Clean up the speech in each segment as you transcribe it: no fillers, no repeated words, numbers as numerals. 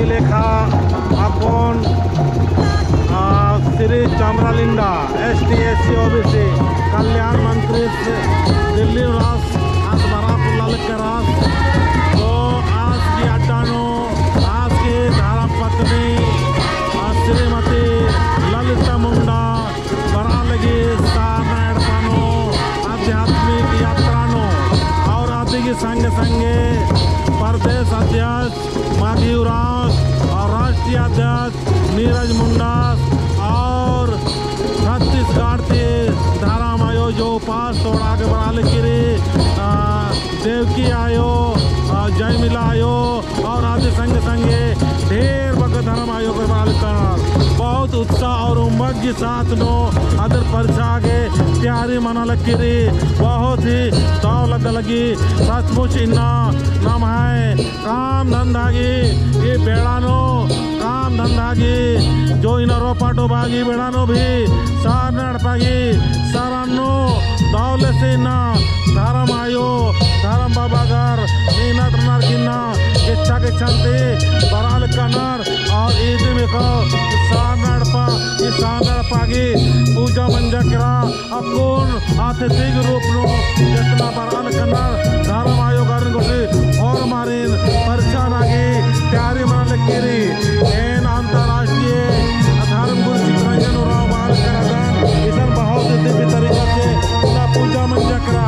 लेखा आपण Shri चामरालिंगा ST/SC OBC कल्याण मंत्री दिल्ली रास आज बरापुल्ला करास तो आज की अड्डानो आज की धारा पत्नी श्रीमती ललिता मुंडा बरा लगी सानो आध्यात्मिक यात्रानो और आदि की संग संगे प्रदेश अध्यक्ष माधीवराज और राष्ट्रीय अध्यक्ष नीरज मुंडा और छत्तीसगढ़ के धारामायो जो पास तोड़ा के बराल गिरी देवकी आयो जय मिला आयो और आदि संग संगे ढेर बग धर्म आयो के बराल करना बहुत उत्साह और उमंग के साथ नो अदर परिचा के प्यारी मना लगी बहुत ही दाव लगी सचमुच इन्ना नाम है काम धंधा की ये बेड़ानो काम धंधा की जो इन रोपाटो बागी बेड़ानो भी सार नड़पागी सारानो दौले से ना धर्म आयो धर्म बाबा घर मीना तनार किन्ना इच्छा के चलते बराल कनर और ईद में को सार नड़पागी पूजा मंजा करा अपूर्ण आतिथिक रूप नो जितना बराल कनर धर्म आयो घर गोटी और मारिन परिचान आगे प्यारी मना लकीरी एन अंतरराष्ट्रीय धर्म गुरु चित्रंजन राव बाल करादान इधर बहुत दिव्य तरीका से पूजा मंजा करा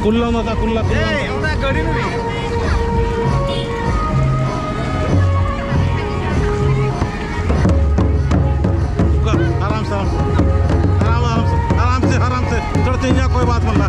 कुल्ला नता कुल्ला आराम से आराम से चढ़ते कोई बात मल्ला